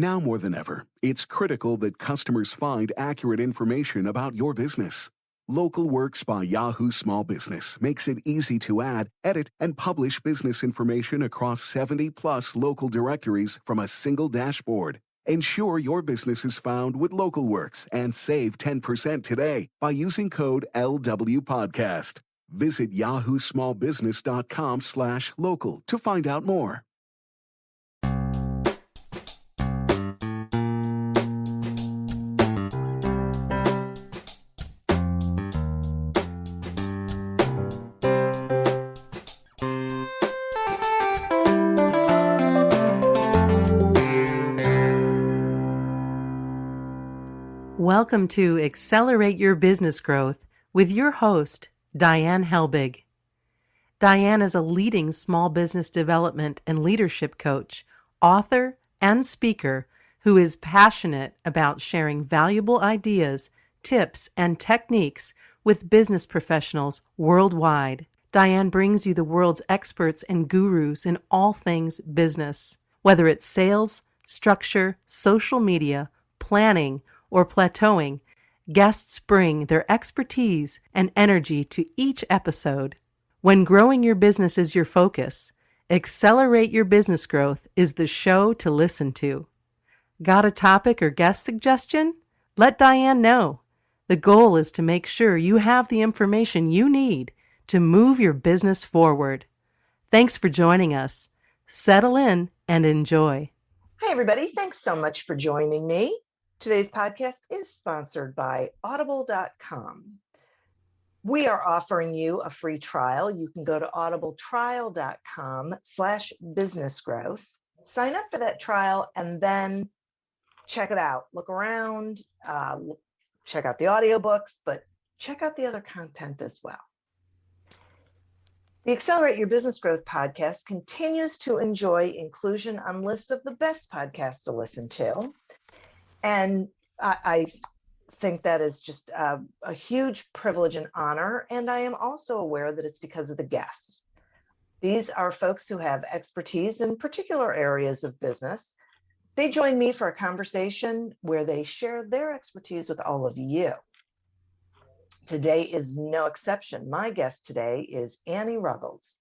Now more than ever, it's critical that customers find accurate information about your business. Local Works by Yahoo Small Business makes it easy to add, edit, and publish business information across 70-plus local directories from a single dashboard. Ensure your business is found with Local Works and save 10% today by using code LWPodcast. Visit yahoosmallbusiness.com/local to find out more. Welcome to Accelerate Your Business Growth with your host, Diane Helbig. Diane is a leading small business development and leadership coach, author, and speaker who is passionate about sharing valuable ideas, tips, and techniques with business professionals worldwide. Diane brings you the world's experts and gurus in all things business. Whether it's sales, structure, social media, planning, or plateauing, guests bring their expertise and energy to each episode. When growing your business is your focus, Accelerate Your Business Growth is the show to listen to. Got a topic or guest suggestion? Let Diane know. The goal is to make sure you have the information you need to move your business forward. Thanks for joining us. Settle in and enjoy. Hi, everybody. Thanks so much for joining me. Today's podcast is sponsored by Audible.com. We are offering you a free trial. You can go to audibletrial.com/businessgrowth, sign up for that trial, and then check it out. Look around, check out the audiobooks, but check out the other content as well. The Accelerate Your Business Growth podcast continues to enjoy inclusion on lists of the best podcasts to listen to. And I think that is just a huge privilege and honor. And I am also aware that it's because of the guests. These are folks who have expertise in particular areas of business. They join me for a conversation where they share their expertise with all of you. Today is no exception. My guest today is Annie Ruggles.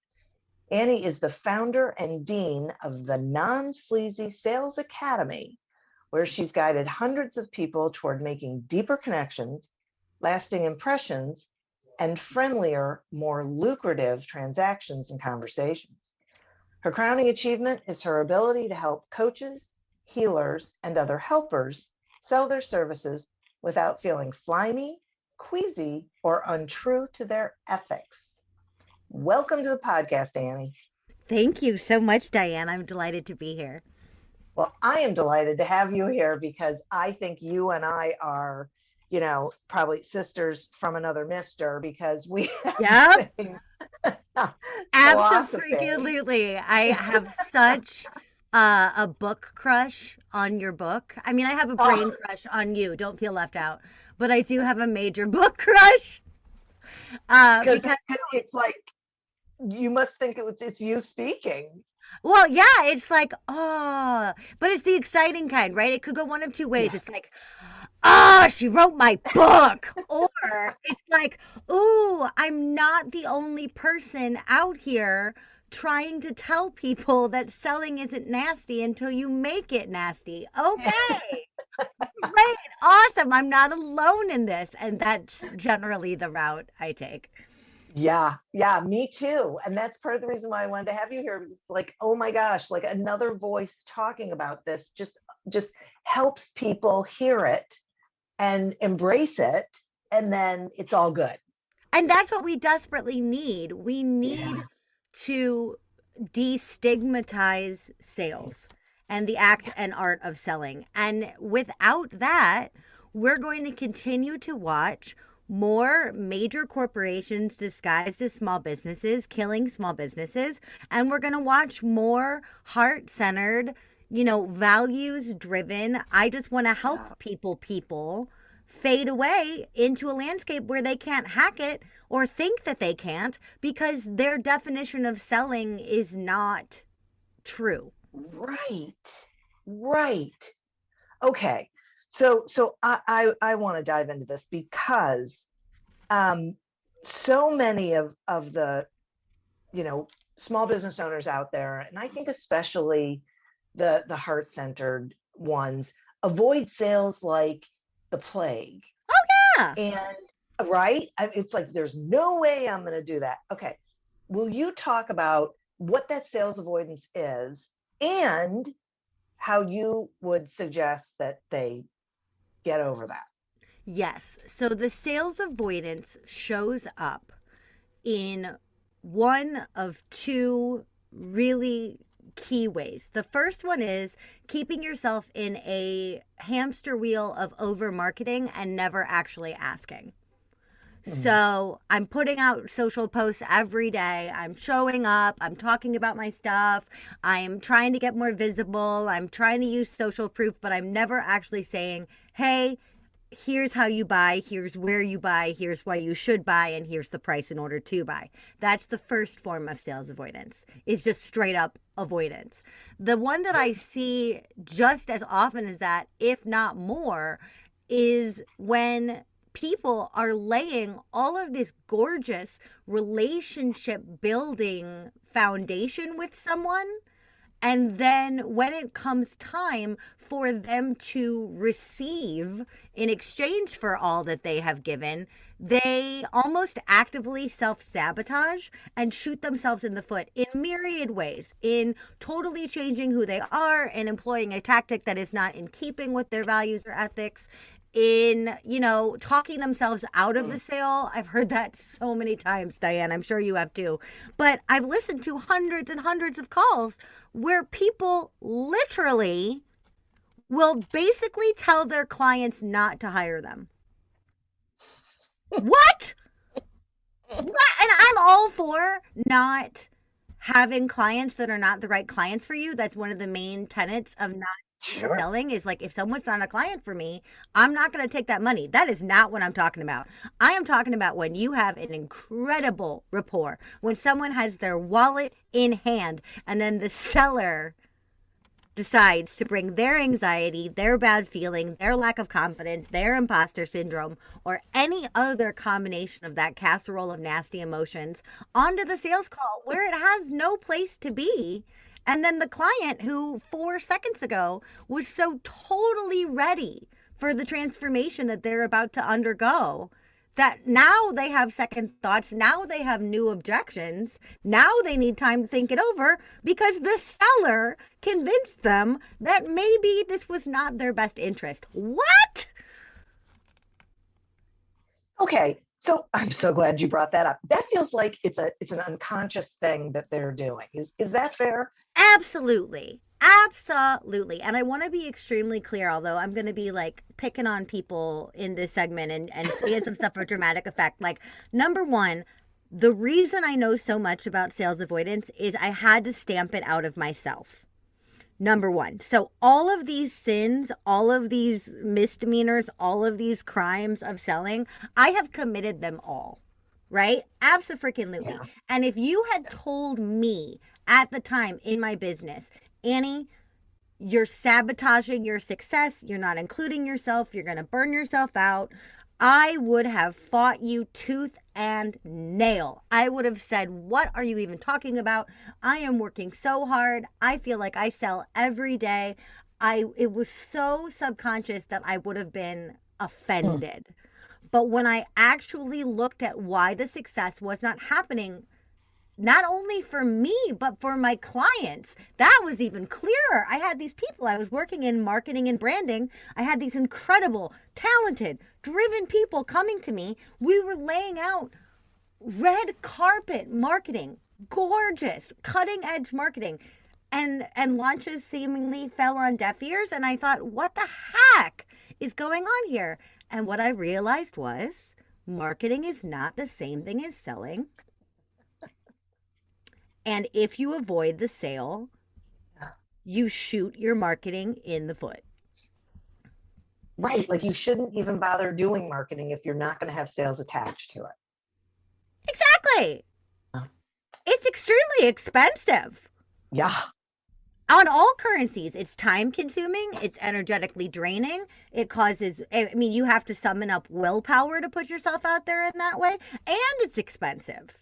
Annie is the founder and dean of the Non-Sleazy Sales Academy, where she's guided hundreds of people toward making deeper connections, lasting impressions, and friendlier, more lucrative transactions and conversations. Her crowning achievement is her ability to help coaches, healers, and other helpers sell their services without feeling slimy, queasy, or untrue to their ethics. Welcome to the podcast, Annie. Thank you so much, Diane. I'm delighted to be here. Well, I am delighted to have you here because I think you and I are, probably sisters from another mister because we have Absolutely. I have such a book crush on your book. I mean, I have a brain crush on you. Don't feel left out. But I do have a major book crush. Because it's like, you must think it's you speaking. Well, yeah, it's like, but it's the exciting kind, right? It could go one of two ways. Yeah. It's like, she wrote my book. Or it's like, ooh, I'm not the only person out here trying to tell people that selling isn't nasty until you make it nasty. Okay. Great. Awesome. I'm not alone in this. And that's generally the route I take. Yeah, me too. And that's part of the reason why I wanted to have you here. It's like, oh my gosh, like another voice talking about this just helps people hear it and embrace it. And then it's all good. And that's what we desperately need. We need to destigmatize sales and the act and art of selling. And without that, we're going to continue to watch more major corporations disguised as small businesses, killing small businesses. And we're going to watch more heart-centered, values-driven, I just want to help people fade away into a landscape where they can't hack it or think that they can't because their definition of selling is not true. Right. Okay. So I want to dive into this because so many of the, small business owners out there, and I think especially the heart-centered ones, avoid sales like the plague. Yeah. And right, it's like there's no way I'm going to do that. Okay. Will you talk about what that sales avoidance is and how you would suggest that they get over that? Yes. So the sales avoidance shows up in one of two really key ways. The first one is keeping yourself in a hamster wheel of over marketing and never actually asking. So I'm putting out social posts every day. I'm showing up. I'm talking about my stuff. I'm trying to get more visible. I'm trying to use social proof, but I'm never actually saying, hey, here's how you buy, here's where you buy, here's why you should buy, and here's the price in order to buy. That's the first form of sales avoidance, is just straight up avoidance. The one that I see just as often as that, if not more, is when people are laying all of this gorgeous relationship building foundation with someone. And then when it comes time for them to receive in exchange for all that they have given, they almost actively self-sabotage and shoot themselves in the foot in myriad ways, in totally changing who they are and employing a tactic that is not in keeping with their values or ethics, in, talking themselves out of the sale. I've heard that so many times, Diane. I'm sure you have too. But I've listened to hundreds and hundreds of calls where people literally will basically tell their clients not to hire them. What? What? And I'm all for not having clients that are not the right clients for you. That's one of the main tenets of not selling, is like, if someone's not a client for me, I'm not going to take that money. That is not what I'm talking about. I am talking about when you have an incredible rapport, when someone has their wallet in hand and then the seller decides to bring their anxiety, their bad feeling, their lack of confidence, their imposter syndrome, or any other combination of that casserole of nasty emotions onto the sales call where it has no place to be. And then the client, who 4 seconds ago was so totally ready for the transformation that they're about to undergo, that now they have second thoughts, now they have new objections, now they need time to think it over because the seller convinced them that maybe this was not their best interest. What? Okay. So I'm so glad you brought that up. That feels like it's an unconscious thing that they're doing. Is that fair? Absolutely. Absolutely. And I want to be extremely clear, although I'm going to be like picking on people in this segment and saying some stuff for dramatic effect. Like, number one, the reason I know so much about sales avoidance is I had to stamp it out of myself. Number one. So all of these sins, all of these misdemeanors, all of these crimes of selling, I have committed them all, right? Abso-freaking-lutely. Yeah. And if you had told me at the time in my business, Annie, you're sabotaging your success, you're not including yourself, you're going to burn yourself out, I would have fought you tooth and nail. I would have said, what are you even talking about? I am working so hard. I feel like I sell every day. It was so subconscious that I would have been offended. But when I actually looked at why the success was not happening, not only for me, but for my clients, that was even clearer. I had these people, I was working in marketing and branding. I had these incredible, talented, driven people coming to me. We were laying out red carpet marketing, gorgeous, cutting edge marketing. And launches seemingly fell on deaf ears. And I thought, what the heck is going on here? And what I realized was marketing is not the same thing as selling. And if you avoid the sale, you shoot your marketing in the foot. Right. Like, you shouldn't even bother doing marketing if you're not going to have sales attached to it. Exactly. It's extremely expensive. Yeah. On all currencies, it's time consuming, it's energetically draining, it causes, I mean, you have to summon up willpower to put yourself out there in that way, and it's expensive.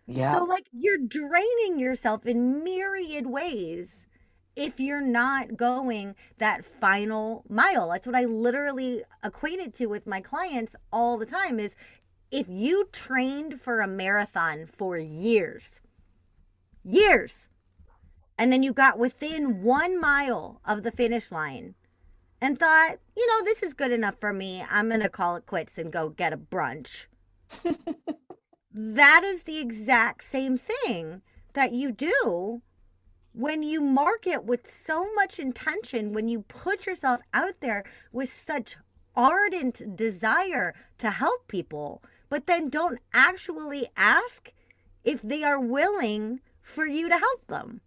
Yeah. So, like, you're draining yourself in myriad ways if you're not going that final mile. That's what I literally equate it to with my clients all the time is if you trained for a marathon for years, and then you got within 1 mile of the finish line and thought, you know, this is good enough for me. I'm going to call it quits and go get a brunch. That is the exact same thing that you do when you market with so much intention, when you put yourself out there with such ardent desire to help people, but then don't actually ask if they are willing for you to help them.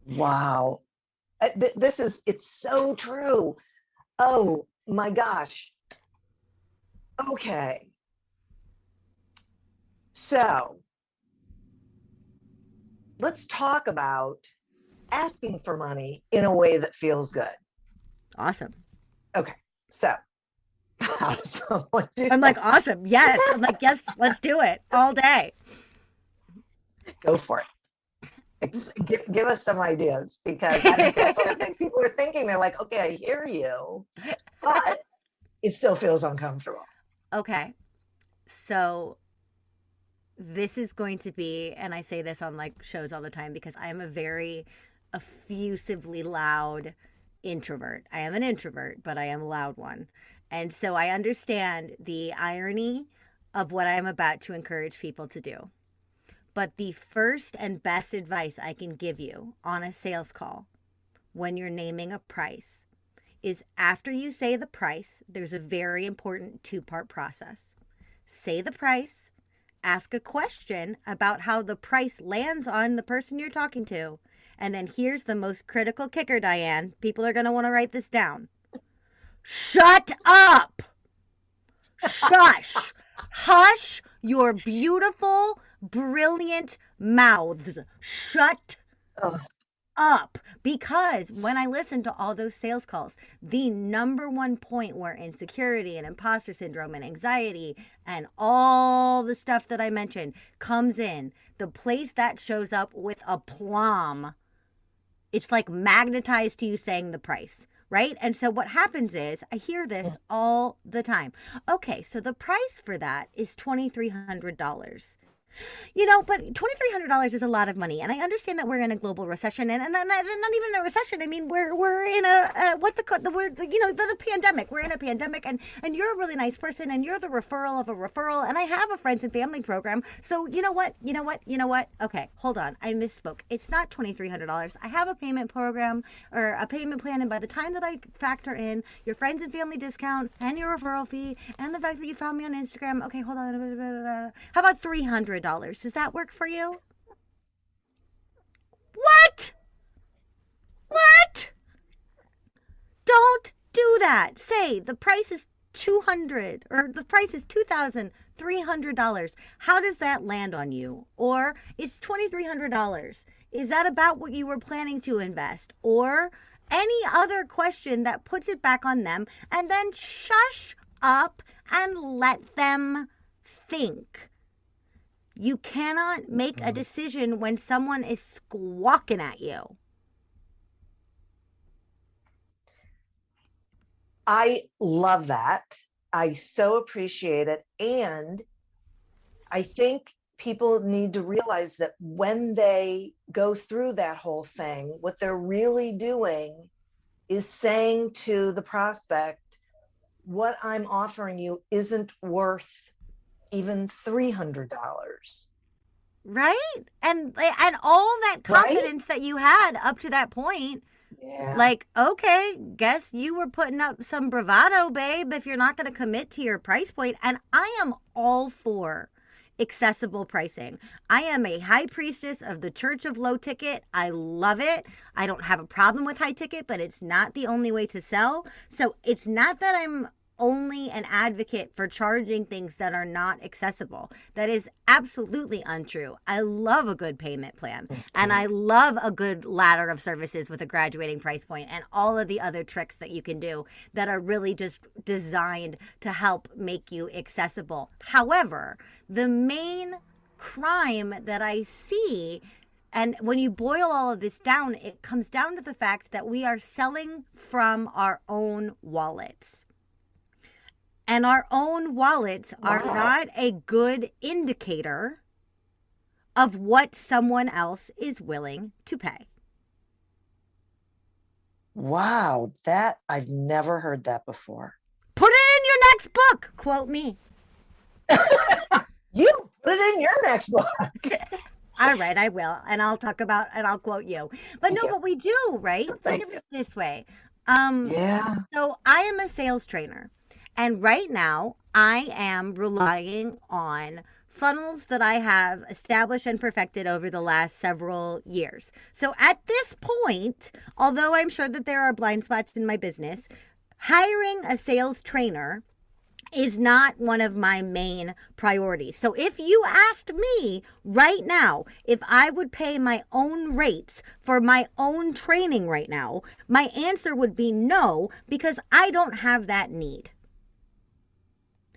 Wow. It's so true. Oh my gosh. Okay. So let's talk about asking for money in a way that feels good. Awesome. Okay. So how does someone do I'm like, that? awesome. Yes. I'm like, yes, let's do it all day. Go for it. Give us some ideas, because I think that's what I think people are thinking. They're like, okay, I hear you, but it still feels uncomfortable. Okay. So this is going to be, and I say this on like shows all the time because I am a very effusively loud introvert. I am an introvert, but I am a loud one. And so I understand the irony of what I am about to encourage people to do. But the first and best advice I can give you on a sales call when you're naming a price is after you say the price, there's a very important 2-part process. Say the price, ask a question about how the price lands on the person you're talking to. And then here's the most critical kicker, Diane. People are going to want to write this down. Shut up. Shush. Hush your beautiful, brilliant mouths. Shut up. Because when I listen to all those sales calls, the number one point where insecurity and imposter syndrome and anxiety and all the stuff that I mentioned comes in, the place that shows up with aplomb, it's like magnetized to you saying the price. Right? And so what happens is, I hear this all the time. Okay, so the price for that is $2,300. You know, but $2,300 is a lot of money. And I understand that we're in a global recession, and not even a recession. I mean, we're in a what's the word, you know, the pandemic. We're in a pandemic, and you're a really nice person, and you're the referral of a referral, and I have a friends and family program. So you know what? Okay, hold on. I misspoke. It's not $2,300. I have a payment program or a payment plan, and by the time that I factor in your friends and family discount and your referral fee and the fact that you found me on Instagram, okay, hold on. How about $300? Does that work for you? What? Don't do that. Say the price is $200 or the price is $2,300. How does that land on you? Or it's $2,300. Is that about what you were planning to invest? Or any other question that puts it back on them, and then shush up and let them think. You cannot make a decision when someone is squawking at you. I love that. I so appreciate it. And I think people need to realize that when they go through that whole thing, what they're really doing is saying to the prospect, what I'm offering you isn't worth even $300. Right? And all that confidence that you had up to that point. Yeah. Like, okay, guess you were putting up some bravado, babe, if you're not going to commit to your price point. And I am all for accessible pricing. I am a high priestess of the Church of Low Ticket. I love it. I don't have a problem with high ticket, but it's not the only way to sell. So it's not that I'm only an advocate for charging things that are not accessible. That is absolutely untrue. I love a good payment plan, and I love a good ladder of services with a graduating price point and all of the other tricks that you can do that are really just designed to help make you accessible. However, the main crime that I see, and when you boil all of this down, it comes down to the fact that we are selling from our own wallets. And our own wallets are not a good indicator of what someone else is willing to pay. Wow, that I've never heard that before. Put it in your next book. Quote me. You put it in your next book. All right, I will. And I'll talk about, and I'll quote you. But Thank no, you. but we do, right? Think of it this way. Yeah. So I am a sales trainer. And right now, I am relying on funnels that I have established and perfected over the last several years. So at this point, although I'm sure that there are blind spots in my business, hiring a sales trainer is not one of my main priorities. So if you asked me right now if I would pay my own rates for my own training right now, my answer would be no, because I don't have that need.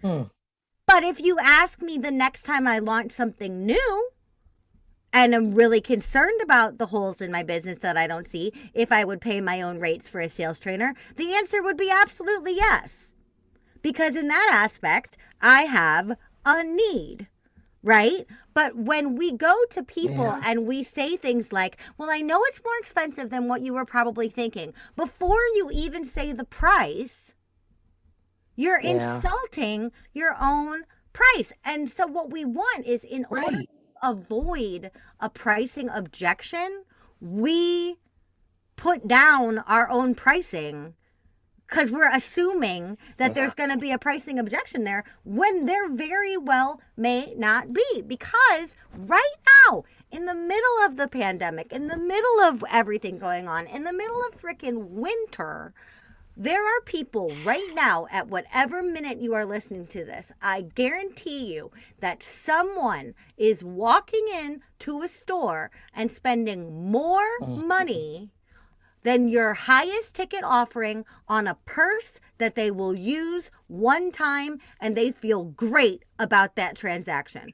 But if you ask me the next time I launch something new and I'm really concerned about the holes in my business that I don't see, if I would pay my own rates for a sales trainer, the answer would be absolutely yes. Because in that aspect, I have a need, right? But when we go to people and we say things like, well, I know it's more expensive than what you were probably thinking, before you even say the price, you're insulting your own price. And so what we want is, in order to avoid a pricing objection, we put down our own pricing, because we're assuming that there's going to be a pricing objection there when there very well may not be. Because right now, in the middle of the pandemic, in the middle of everything going on, in the middle of freaking winter, there are people right now, at whatever minute you are listening to this, I guarantee you that someone is walking in to a store and spending more money than your highest ticket offering on a purse that they will use one time, and they feel great about that transaction.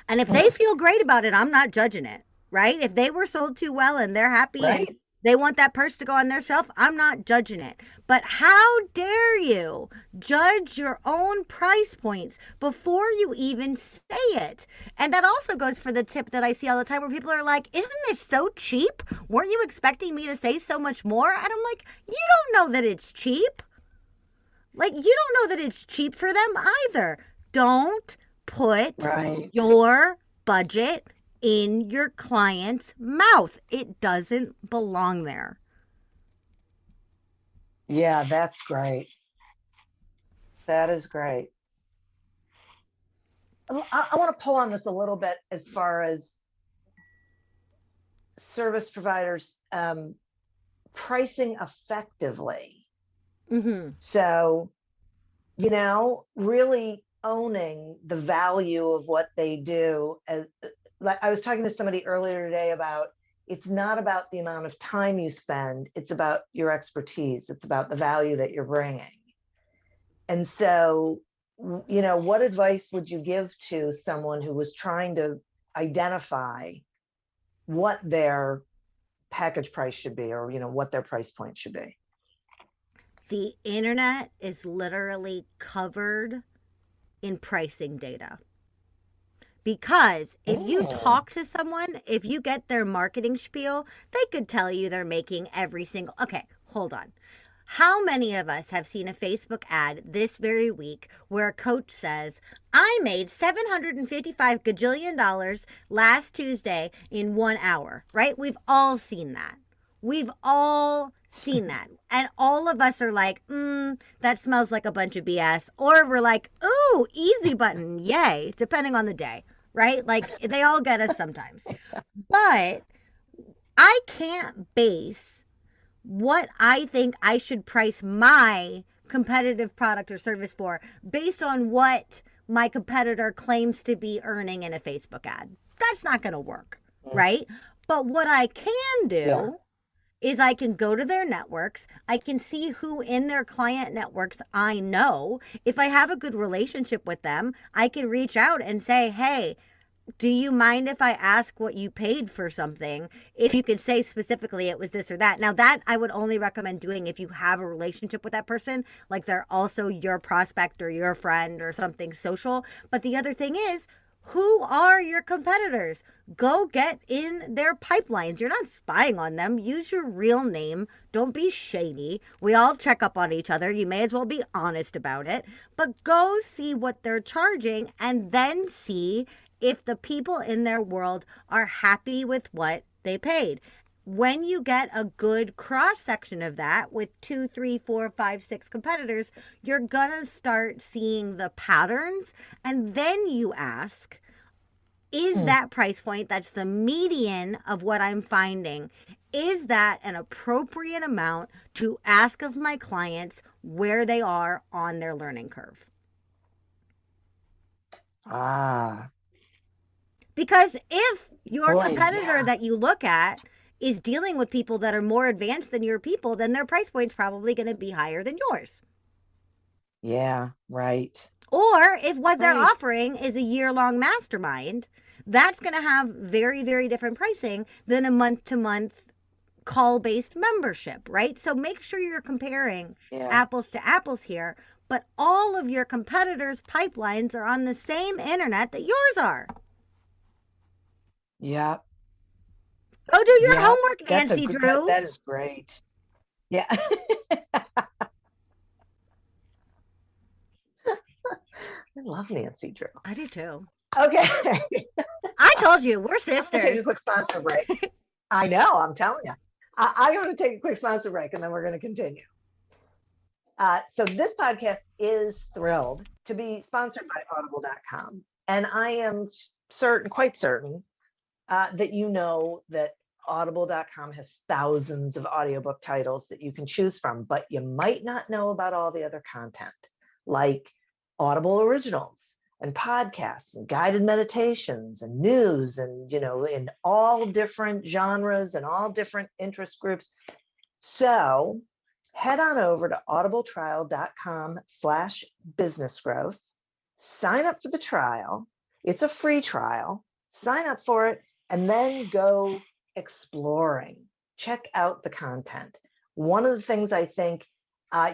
And if they feel great about it, I'm not judging it, right? If they were sold too well and they're happy and they want that purse to go on their shelf, I'm not judging it. But how dare you judge your own price points before you even say it? And that also goes for the tip that I see all the time, where people are like, isn't this so cheap? Weren't you expecting me to say so much more? And I'm like, you don't know that it's cheap. Like, you don't know that it's cheap for them either. Don't put your budget in your client's mouth. It doesn't belong there. Yeah, that's great. That is great. I want to pull on this a little bit as far as service providers pricing effectively. So, you know, really owning the value of what they do. Like I was talking to somebody earlier today about, it's not about the amount of time you spend, it's about your expertise. It's about the value that you're bringing. And so, you know, what advice would you give to someone who was trying to identify what their package price should be, or, you know, what their price point should be? The internet is literally covered in pricing data. Because if you talk to someone, if you get their marketing spiel, they could tell you they're making every single... Okay, hold on. How many of us have seen a Facebook ad this very week where a coach says, I made $755 gajillion last Tuesday in 1 hour, right? We've all seen that. We've all seen that. And all of us are like, that smells like a bunch of BS. Or we're like, ooh, easy button, yay, depending on the day, right? Like, they all get us sometimes. But I can't base what I think I should price my competitive product or service for based on what my competitor claims to be earning in a Facebook ad. That's not going to work, right? But what I can do is I can go to their networks. I can see who in their client networks I know. If I have a good relationship with them, I can reach out and say, hey, do you mind if I ask what you paid for something? If you could say specifically it was this or that. Now, that I would only recommend doing if you have a relationship with that person, like they're also your prospect or your friend or something social. But the other thing is, who are your competitors? Go get in their pipelines. You're not spying on them. Use your real name. Don't be shady. We all check up on each other. You may as well be honest about it. But go see what they're charging and then see if the people in their world are happy with what they paid. When you get a good cross section of that with 2, 3, 4, 5, 6 competitors, you're gonna start seeing the patterns. And then you ask, is that price point, that's the median of what I'm finding, is that an appropriate amount to ask of my clients where they are on their learning curve? Because if your competitor that you look at is dealing with people that are more advanced than your people, then their price point's probably going to be higher than yours. Yeah, right. Or if what they're offering is a year-long mastermind, that's going to have very, very different pricing than a month-to-month call-based membership, right? So make sure you're comparing apples to apples here, but all of your competitors' pipelines are on the same internet that yours are. Yeah. Go do your homework, Nancy Drew. That is great. Yeah. I love Nancy Drew. I do too. Okay. I told you, we're sisters. Take a quick sponsor break. I know, I'm telling you. I'm going to take a quick sponsor break and then we're going to continue. So this podcast is thrilled to be sponsored by audible.com. And I am quite certain that you know that audible.com has thousands of audiobook titles that you can choose from, but you might not know about all the other content like Audible originals and podcasts and guided meditations and news and, in all different genres and all different interest groups. So head on over to audibletrial.com/businessgrowth, sign up for the trial. It's a free trial. Sign up for it and then go exploring. Check out the content. One of the things I think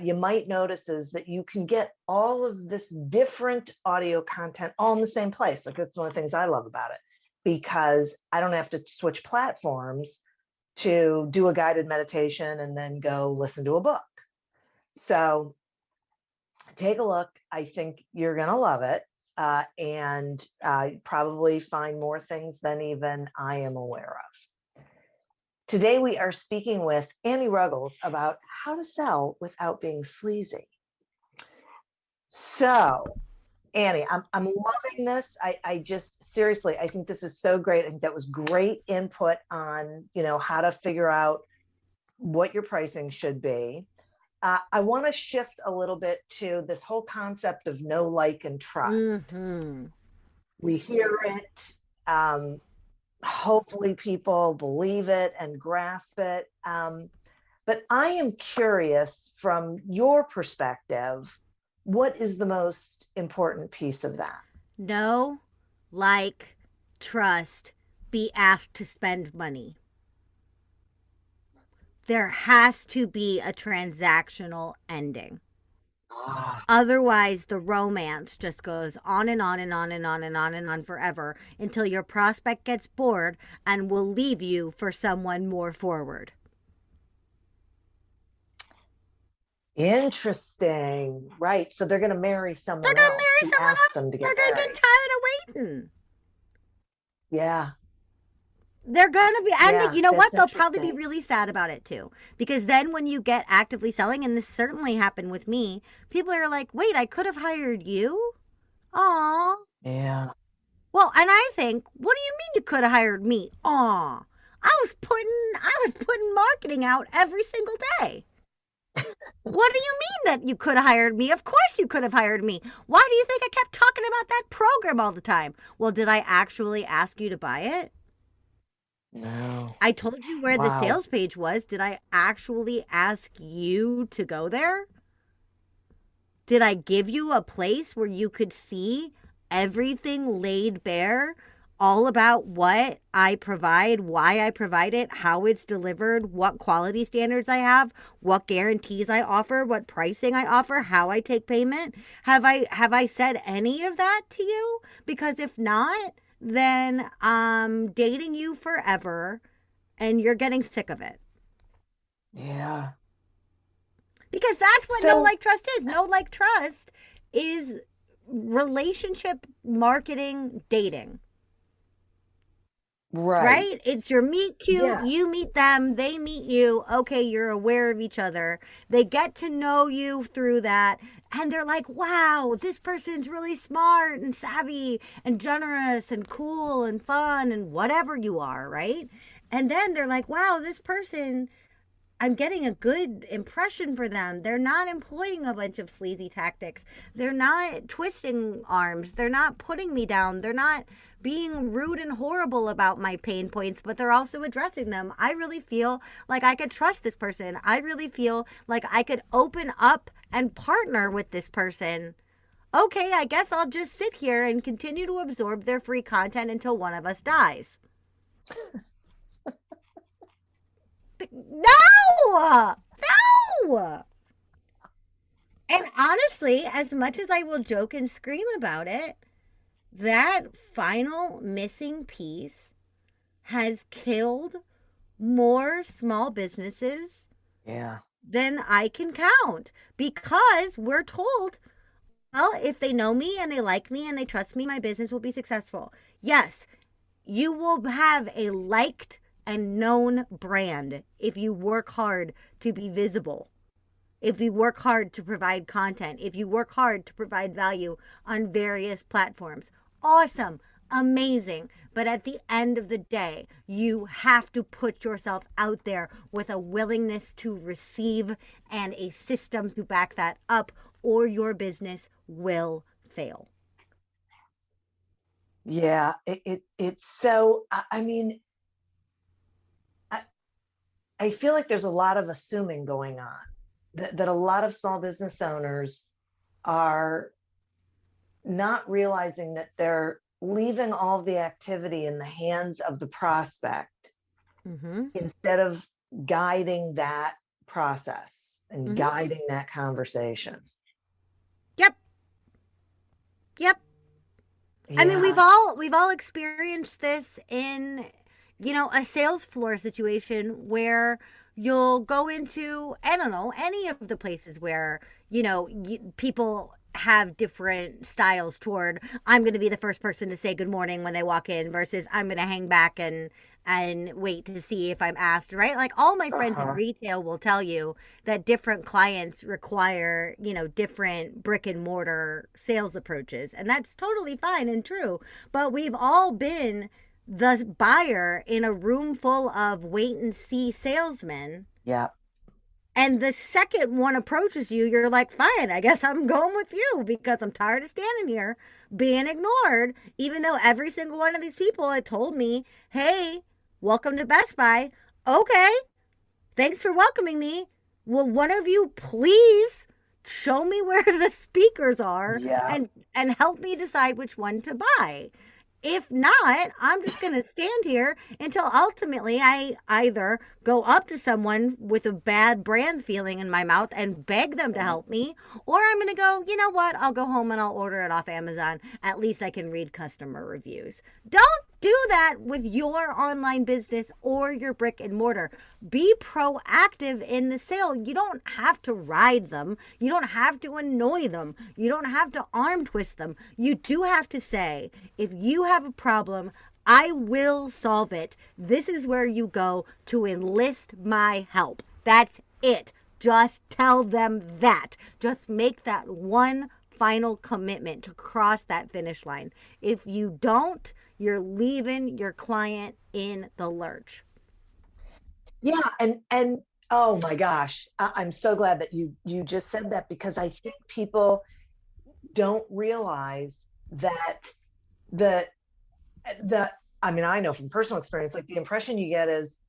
you might notice is that you can get all of this different audio content all in the same place. Like, that's one of the things I love about it, because I don't have to switch platforms to do a guided meditation and then go listen to a book. So take a look. I think you're going to love it. And probably find more things than even I am aware of. Today, we are speaking with Annie Ruggles about how to sell without being sleazy. So, Annie, I'm loving this. I just, seriously, I think this is so great. I think that was great input on, how to figure out what your pricing should be. I want to shift a little bit to this whole concept of know, like, and trust. Mm-hmm. We hear it. Hopefully people believe it and grasp it. But I am curious, from your perspective, what is the most important piece of that? Know, like, trust, be asked to spend money. There has to be a transactional ending. Otherwise, the romance just goes on and on and on and on and on and on forever until your prospect gets bored and will leave you for someone more forward. Interesting. Right. So they're going to marry someone else. They're going to marry someone else. Them to get They're going to get tired of waiting. Yeah. They're going to be, and you know what? They'll probably be really sad about it too. Because then when you get actively selling, and this certainly happened with me, people are like, wait, I could have hired you? Aw. Yeah. Well, and I think, what do you mean you could have hired me? Aw. I was putting marketing out every single day. What do you mean that you could have hired me? Of course you could have hired me. Why do you think I kept talking about that program all the time? Well, did I actually ask you to buy it? No. I told you where the Wow. sales page was. Did I actually ask you to go there? Did I give you a place where you could see everything laid bare, all about what I provide, why I provide it, how it's delivered, what quality standards I have, what guarantees I offer, what pricing I offer, how I take payment? Have I said any of that to you? Because if not, then I'm dating you forever and you're getting sick of it. Yeah. Because that's what So- no like trust is. No like trust is relationship marketing dating. Right? It's your meet cute, Yeah. you meet them, they meet you. Okay, you're aware of each other. They get to know you through that. And they're like, wow, this person's really smart and savvy and generous and cool and fun and whatever you are, right? And then they're like, wow, this person, I'm getting a good impression for them. They're not employing a bunch of sleazy tactics. They're not twisting arms. They're not putting me down. They're not being rude and horrible about my pain points, but they're also addressing them. I really feel like I could trust this person. I really feel like I could open up and partner with this person. Okay, I guess I'll just sit here and continue to absorb their free content until one of us dies. No! No! And honestly, as much as I will joke and scream about it, that final missing piece has killed more small businesses Yeah. than I can count, because we're told, well, if they know me and they like me and they trust me, my business will be successful. Yes, you will have a liked and known brand if you work hard to be visible, if you work hard to provide content, if you work hard to provide value on various platforms. Awesome, amazing. But at the end of the day, you have to put yourself out there with a willingness to receive and a system to back that up, or your business will fail. Yeah. It's so, I mean, I feel like there's a lot of assuming going on, that a lot of small business owners are not realizing that they're leaving all the activity in the hands of the prospect Mm-hmm. instead of guiding that process and Mhm. guiding that conversation. Yep. Yep. I mean, we've all experienced this in, a sales floor situation where you'll go into, I don't know, any of the places where, people have different styles toward, I'm going to be the first person to say good morning when they walk in versus I'm going to hang back and wait to see if I'm asked, right? Like all my friends in Uh-huh. retail will tell you that different clients require, different brick and mortar sales approaches. And that's totally fine and true. But we've all been the buyer in a room full of wait and see salesmen. Yeah. And the second one approaches you, you're like, fine, I guess I'm going with you because I'm tired of standing here being ignored, even though every single one of these people had told me, hey, welcome to Best Buy. Okay, thanks for welcoming me. Will one of you please show me where the speakers are Yeah. and help me decide which one to buy? If not, I'm just going to stand here until ultimately I either go up to someone with a bad brand feeling in my mouth and beg them to help me, or I'm going to go, you know what, I'll go home and I'll order it off Amazon. At least I can read customer reviews. Don't do that with your online business or your brick and mortar. Be proactive in the sale. You don't have to ride them. You don't have to annoy them. You don't have to arm twist them. You do have to say, if you have a problem, I will solve it. This is where you go to enlist my help. That's it. Just tell them that. Just make that one final commitment to cross that finish line. If you don't, you're leaving your client in the lurch. Yeah. And Oh my gosh. I'm so glad that you just said that, because I think people don't realize that the the I mean, I know from personal experience, like the impression you get is,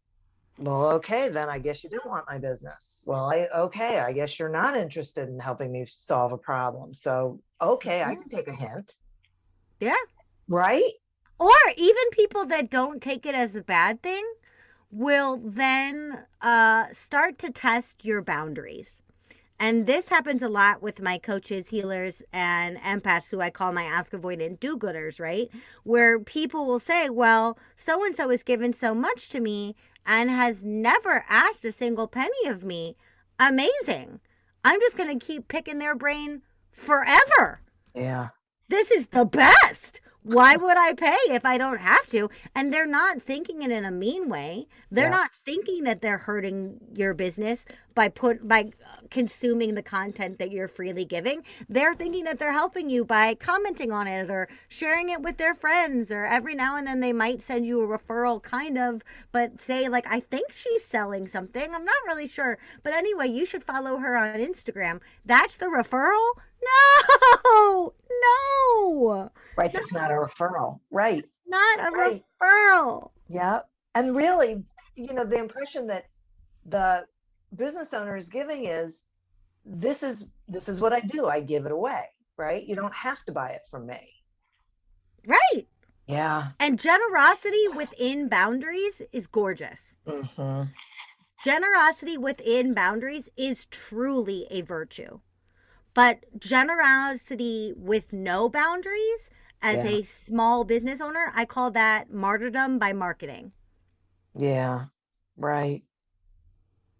well, okay, then I guess you don't want my business. Well, okay, I guess you're not interested in helping me solve a problem. So, okay, I Mhm. can take a hint, Yeah. right? Or even people that don't take it as a bad thing will then start to test your boundaries. And this happens a lot with my coaches, healers, and empaths, who I call my ask avoidant do gooders, right? Where people will say, well, so and so has given so much to me and has never asked a single penny of me. Amazing. I'm just going to keep picking their brain forever. Yeah. This is the best. Why would I pay if I don't have to? And they're not thinking it in a mean way. They're Yeah. not thinking that they're hurting your business by consuming the content that you're freely giving. They're thinking that they're helping you by commenting on it or sharing it with their friends, or every now and then they might send you a referral, kind of, but say like, I think she's selling something. I'm not really sure. But anyway, you should follow her on Instagram. That's the referral? No. No. Right. That's not a referral. Right. Not a Right. referral. Yeah. And really, the impression that the business owner is giving is, this is what I do. I give it away, right? You don't have to buy it from me. Right. Yeah. And generosity within boundaries is gorgeous. Mm-hmm. Generosity within boundaries is truly a virtue. But generosity with no boundaries, as Yeah. a small business owner, I call that martyrdom by marketing. Yeah. Right.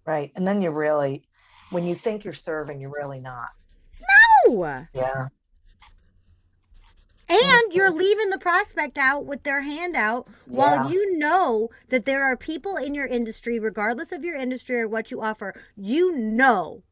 Right. And then when you think you're serving, you're really not. No. Yeah. And you're Mhm. leaving the prospect out with their hand out, while Yeah. you know that there are people in your industry, regardless of your industry or what you offer, you know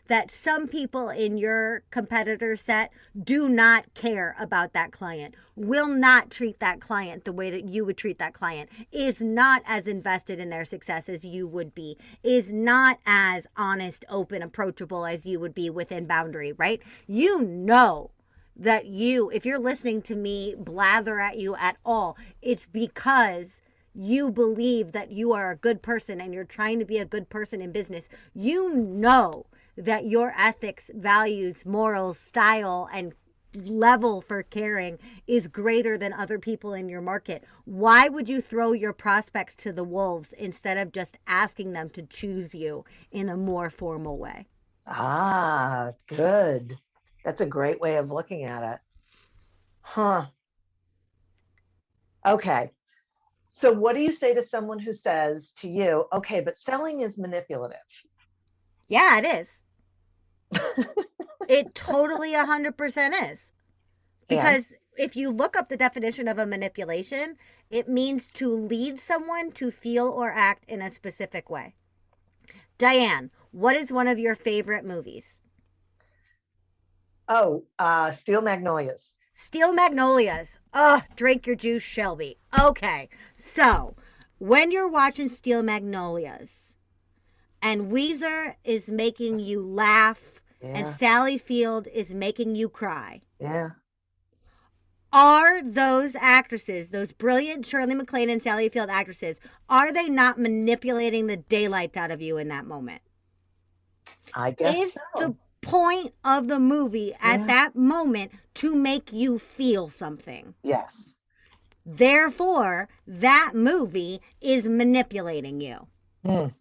that some people in your competitor set do not care about that client, will not treat that client the way that you would treat that client, is not as invested in their success as you would be, is not as honest, open, approachable as you would be within boundary, right? You know that if you're listening to me blather at you at all, it's because you believe that you are a good person and you're trying to be a good person in business. You know that your ethics, values, morals, style, and level for caring is greater than other people in your market. Why would you throw your prospects to the wolves instead of just asking them to choose you in a more formal way? Ah, good. That's a great way of looking at it. Huh. Okay. So what do you say to someone who says to you, okay, but selling is manipulative? Yeah, it is. It totally 100% is. And Because if you look up the definition of a manipulation, it means to lead someone to feel or act in a specific way. Diane, what is one of your favorite movies? Steel Magnolias. Steel Magnolias. Ugh, drink your juice, Shelby. Okay, so when you're watching Steel Magnolias and Weezer is making you laugh and Yeah. Sally Field is making you cry, Yeah. are those actresses, those brilliant Shirley MacLaine and Sally Field actresses, are they not manipulating the daylights out of you in that moment? I guess Is so. the point of the movie at Yeah. that moment to make you feel something? Yes. Therefore, that movie is manipulating you. Mm.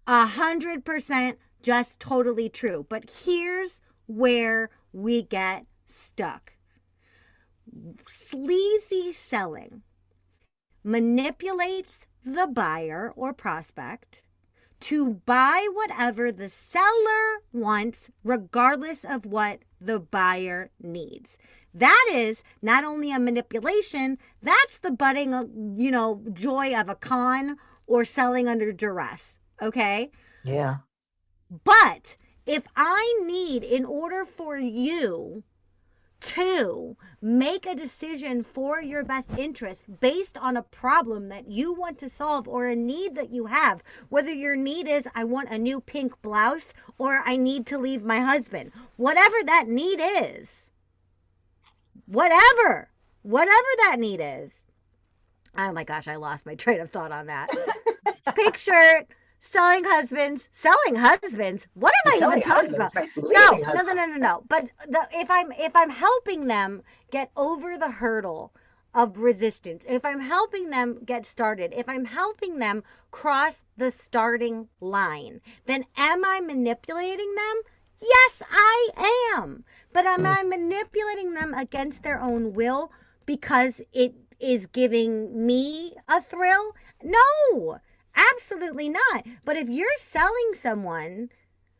100% just totally true. But here's where we get stuck. Sleazy selling manipulates the buyer or prospect to buy whatever the seller wants, regardless of what the buyer needs. That is not only a manipulation, that's the budding, joy of a con or selling under duress. Okay. Yeah. But if I need, in order for you Two, make a decision for your best interest based on a problem that you want to solve or a need that you have. Whether your need is, I want a new pink blouse, or I need to leave my husband. Whatever that need is. Whatever that need is. Oh my gosh, I lost my train of thought on that. Pink shirt. Selling husbands. What am I even talking about? Right? No. But if I'm helping them get over the hurdle of resistance, if I'm helping them get started, if I'm helping them cross the starting line, then am I manipulating them? Yes, I am. But am I manipulating them against their own will because it is giving me a thrill? No. Absolutely not. But if you're selling someone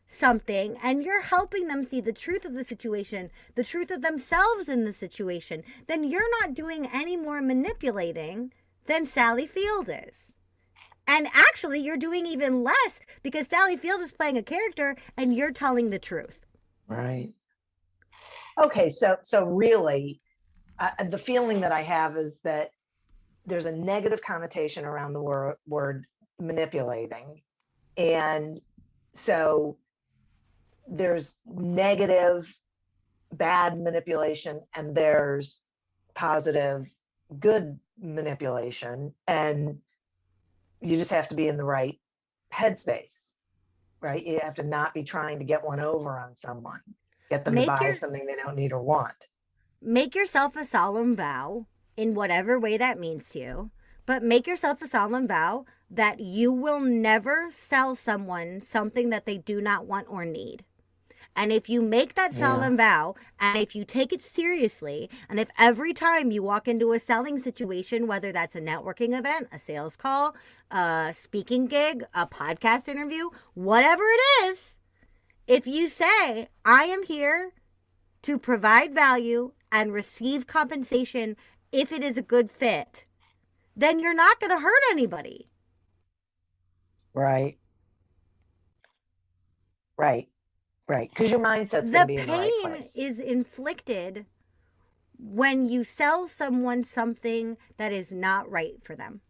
something and you're helping them see the truth of the situation, the truth of themselves in the situation, then you're not doing any more manipulating than Sally Field is. And actually, you're doing even less because Sally Field is playing a character and you're telling the truth. Right. Okay, so really, the feeling that I have is that there's a negative connotation around the word manipulating. And so there's negative, bad manipulation, and there's positive, good manipulation. And you just have to be in the right headspace, right? You have to not be trying to get one over on someone, get them to buy something they don't need or want. Make yourself a solemn vow in whatever way that means to you, but make yourself a solemn vow that you will never sell someone something that they do not want or need. And if you make that solemn vow, and if you take it seriously, and if every time you walk into a selling situation, whether that's a networking event, a sales call, a speaking gig, a podcast interview, whatever it is, if you say, I am here to provide value and receive compensation if it is a good fit, then you're not going to hurt anybody. Right. Because your mindset's going to be in the right place. The pain is inflicted when you sell someone something that is not right for them.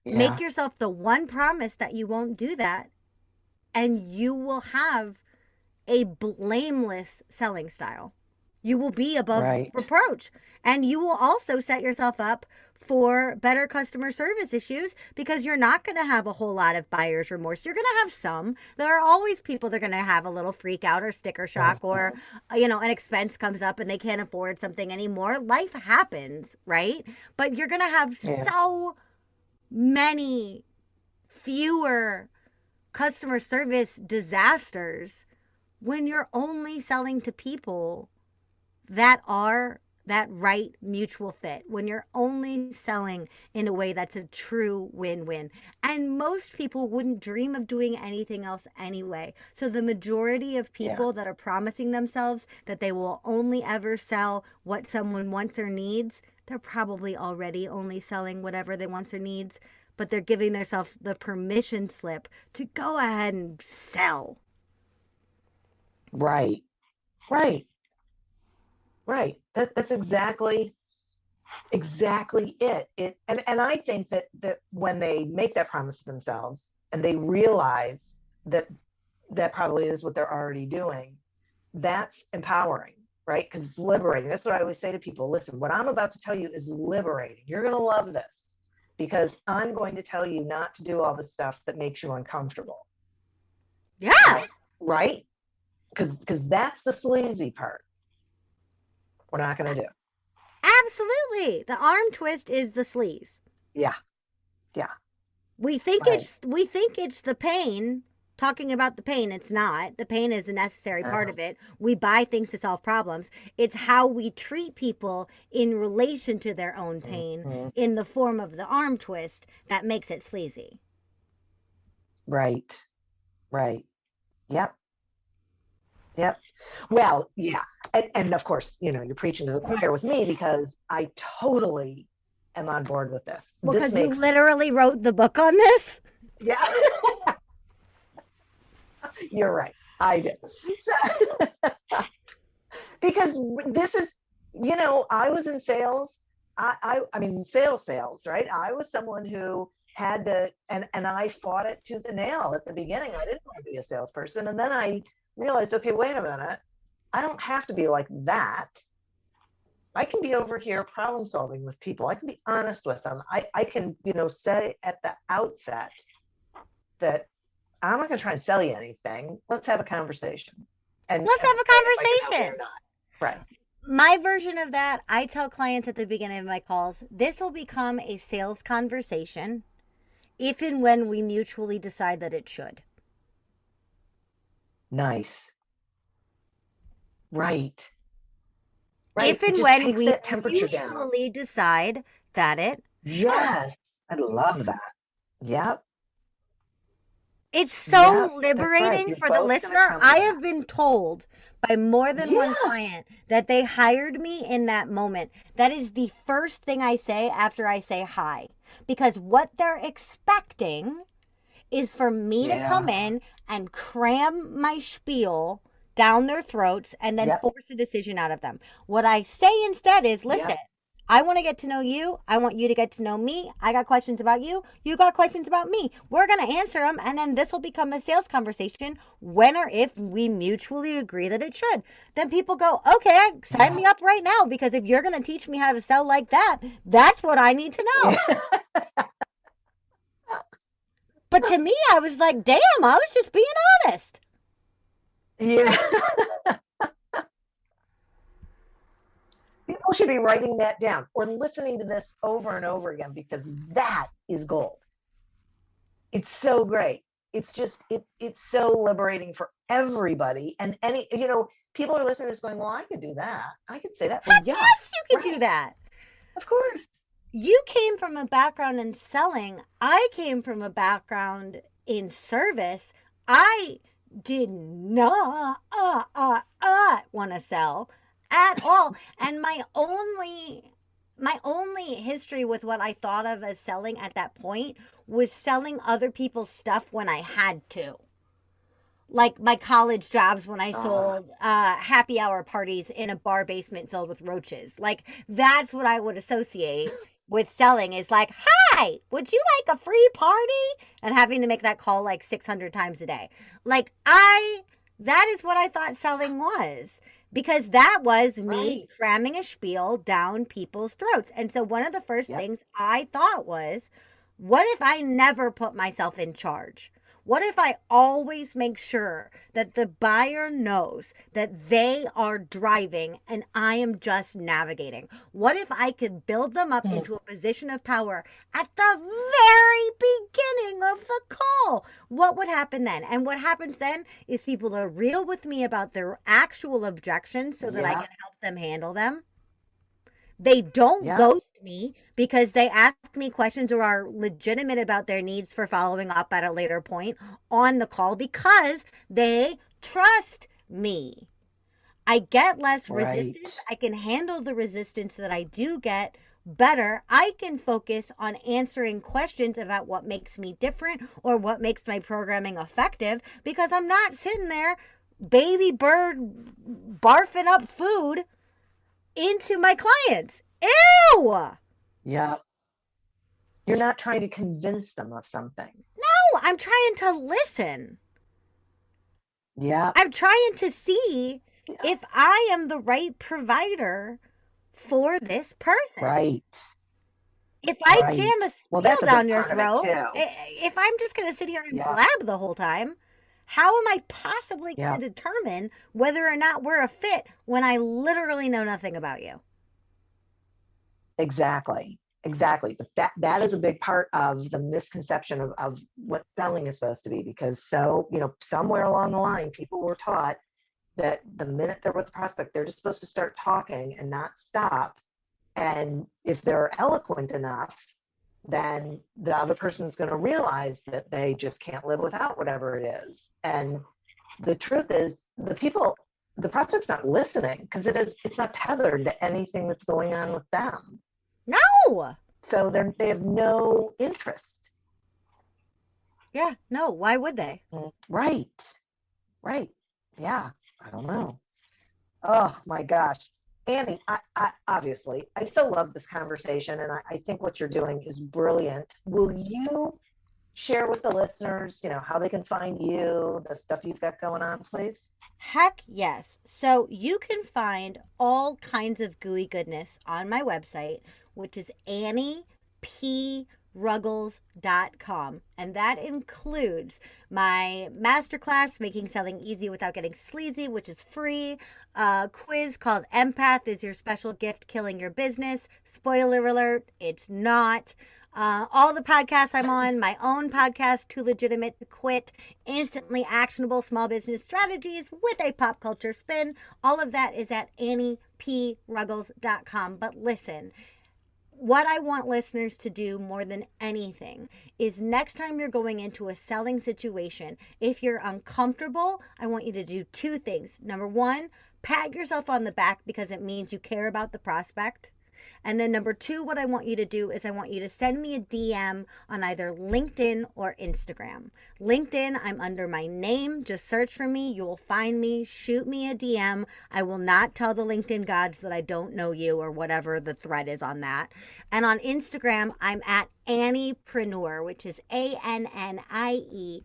Yeah. Make yourself the one promise that you won't do that, and you will have a blameless selling style. You will be above reproach. And you will also set yourself up for better customer service issues because you're not going to have a whole lot of buyer's remorse. You're going to have some. There are always people that are going to have a little freak out or sticker shock or, an expense comes up and they can't afford something anymore. Life happens, right? But you're going to have so many fewer customer service disasters when you're only selling to people that are that right mutual fit, when you're only selling in a way that's a true win-win. And most people wouldn't dream of doing anything else anyway. So the majority of people that are promising themselves that they will only ever sell what someone wants or needs, they're probably already only selling whatever they want or needs, but they're giving themselves the permission slip to go ahead and sell. Right. That's exactly it. And I think that when they make that promise to themselves and they realize that probably is what they're already doing, that's empowering, right? Because it's liberating. That's what I always say to people. Listen, what I'm about to tell you is liberating. You're going to love this because I'm going to tell you not to do all the stuff that makes you uncomfortable. Yeah. Right? Because that's the sleazy part. We're not going to do. Absolutely. The arm twist is the sleaze. Yeah. We think it's the pain. Talking about the pain, it's not. The pain is a necessary part of it. We buy things to solve problems. It's how we treat people in relation to their own pain in the form of the arm twist that makes it sleazy. Right. Yep. Well, yeah. And of course, you're preaching to the choir with me because I totally am on board with this. Because you literally wrote the book on this? Yeah. You're right. I did. because this is, I was in sales. I mean, sales, right? I was someone who had to, and I fought it tooth and nail at the beginning. I didn't want to be a salesperson. And then I realized, okay, wait a minute. I don't have to be like that. I can be over here problem solving with people. I can be honest with them. I can, say at the outset that I'm not going to try and sell you anything. Let's have a conversation. And let's have a conversation. Right. My version of that, I tell clients at the beginning of my calls, this will become a sales conversation if and when we mutually decide that it should. Nice. Right. If and when we mutually decide that it Yes. I love that. Yep. It's so liberating for the listener. I have been told by more than one client that they hired me in that moment. That is the first thing I say after I say hi. Because what they're expecting is for me to come in and cram my spiel down their throats and then force a decision out of them. What I say instead is, listen, I want to get to know you. I want you to get to know me. I got questions about you. You got questions about me. We're going to answer them. And then this will become a sales conversation when or if we mutually agree that it should. Then people go, okay, sign me up right now. Because if you're going to teach me how to sell like that, that's what I need to know. But to me, I was like, damn, I was just being honest. Yeah. People should be writing that down or listening to this over and over again, because that is gold. It's so great. It's just, it's so liberating for everybody. And people are listening to this going, well, I could do that. I could say that. Well, yes, you could do that. Of course. You came from a background in selling. I came from a background in service. I did not want to sell at all. And my only history with what I thought of as selling at that point was selling other people's stuff when I had to. Like my college jobs when I sold happy hour parties in a bar basement filled with roaches. Like, that's what I would associate with selling, is like, hi, would you like a free party? And having to make that call like 600 times a day. Like, that is what I thought selling was. Because that was me cramming a spiel down people's throats. And so one of the first things I thought was, what if I never put myself in charge? What if I always make sure that the buyer knows that they are driving and I am just navigating? What if I could build them up into a position of power at the very beginning of the call? What would happen then? And what happens then is people are real with me about their actual objections so that I can help them handle them. They don't ghost me because they ask me questions or are legitimate about their needs for following up at a later point on the call because they trust me. I get less resistance. I can handle the resistance that I do get better. I can focus on answering questions about what makes me different or what makes my programming effective, because I'm not sitting there baby bird barfing up food into my clients. Ew! Yeah. You're not trying to convince them of something. No, I'm trying to listen. Yeah. I'm trying to see if I am the right provider for this person. Right. If I jam a spiel down your throat, if I'm just going to sit here and blab the whole time, how am I possibly going to determine whether or not we're a fit when I literally know nothing about you? Exactly. But that is a big part of the misconception of what selling is supposed to be, because somewhere along the line, people were taught that the minute they're with a prospect, they're just supposed to start talking and not stop. And if they're eloquent enough, then the other person's going to realize that they just can't live without whatever it is. And the truth is, the prospect's not listening because it's not tethered to anything that's going on with them. No. So they have no interest. Yeah, no, why would they? Right. Yeah, I don't know. Oh my gosh. Annie, I obviously, I so love this conversation, and I think what you're doing is brilliant. Will you share with the listeners, how they can find you, the stuff you've got going on, please? Heck yes. So you can find all kinds of gooey goodness on my website, which is AnniePRuggles.com. And that includes my masterclass, Making Selling Easy Without Getting Sleazy, which is free. A quiz called Empath is Your Special Gift Killing Your Business. Spoiler alert, it's not. All the podcasts I'm on, my own podcast, Too Legitimate to Quit, instantly actionable small business strategies with a pop culture spin. All of that is at AnniePRuggles.com. But listen, what I want listeners to do more than anything is next time you're going into a selling situation, if you're uncomfortable, I want you to do two things. Number one, pat yourself on the back because it means you care about the prospect. And then number two, what I want you to do is I want you to send me a DM on either LinkedIn or Instagram. LinkedIn, I'm under my name. Just search for me. You will find me. Shoot me a DM. I will not tell the LinkedIn gods that I don't know you or whatever the thread is on that. And on Instagram, I'm at Anniepreneur, which is ANNIEPRENEUR.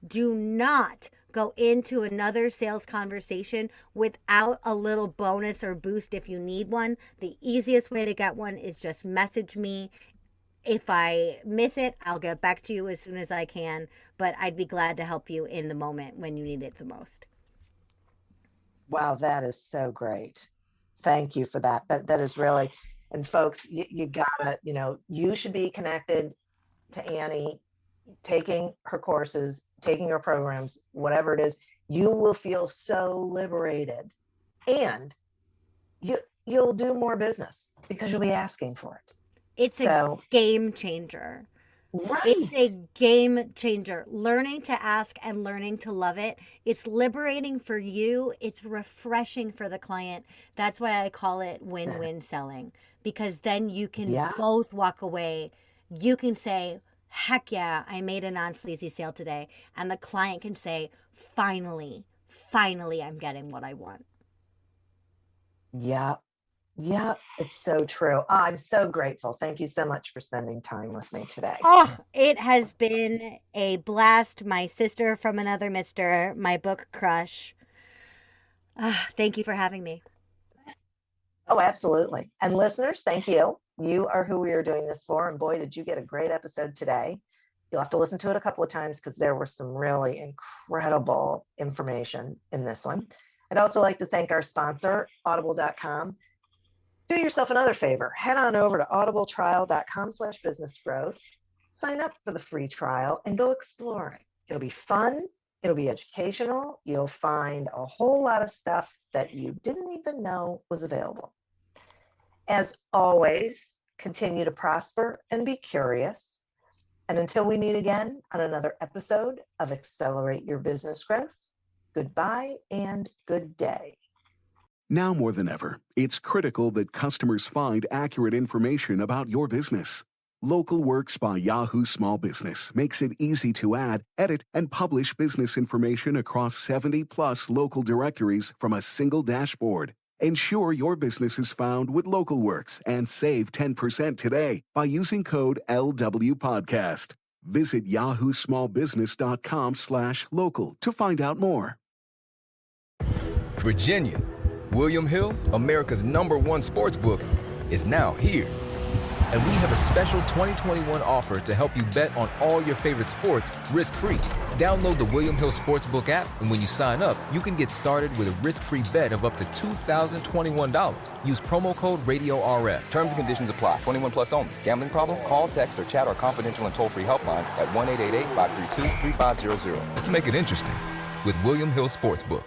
Do not go into another sales conversation without a little bonus or boost if you need one. The easiest way to get one is just message me. If I miss it, I'll get back to you as soon as I can, but I'd be glad to help you in the moment when you need it the most. Wow, that is so great. Thank you for that. That is really, and folks, you gotta, you should be connected to Annie, taking her courses, taking her programs, whatever it is. You will feel so liberated, and you'll do more business because you'll be asking for it. It's a game changer. Right. It's a game changer. Learning to ask and learning to love it. It's liberating for you. It's refreshing for the client. That's why I call it win-win selling, because then you can both walk away. You can say, heck yeah, I made a non-sleazy sale today. And the client can say, finally, I'm getting what I want. Yeah, it's so true. I'm so grateful. Thank you so much for spending time with me today. Oh, it has been a blast. My sister from another mister, my book crush. Thank you for having me. Oh, absolutely. And listeners, thank you. You are who we are doing this for. And boy, did you get a great episode today. You'll have to listen to it a couple of times because there was some really incredible information in this one. I'd also like to thank our sponsor, audible.com. Do yourself another favor. Head on over to audibletrial.com/businessgrowth. Sign up for the free trial and go exploring. It'll be fun. It'll be educational. You'll find a whole lot of stuff that you didn't even know was available. As always, continue to prosper and be curious. And until we meet again on another episode of Accelerate Your Business Growth, goodbye and good day. Now more than ever, it's critical that customers find accurate information about your business. Local Works by Yahoo Small Business makes it easy to add, edit, and publish business information across 70+ local directories from a single dashboard. Ensure your business is found with Local Works and save 10% today by using code LWPodcast. Visit yahoosmallbusiness.com/local to find out more. Virginia, William Hill, America's #1 sportsbook, is now here. And we have a special 2021 offer to help you bet on all your favorite sports risk-free. Download the William Hill Sportsbook app, and when you sign up, you can get started with a risk-free bet of up to $2,021. Use promo code RADIORF. Terms and conditions apply. 21 plus only. Gambling problem? Call, text, or chat our confidential and toll-free helpline at 1-888-532-3500. Let's make it interesting with William Hill Sportsbook.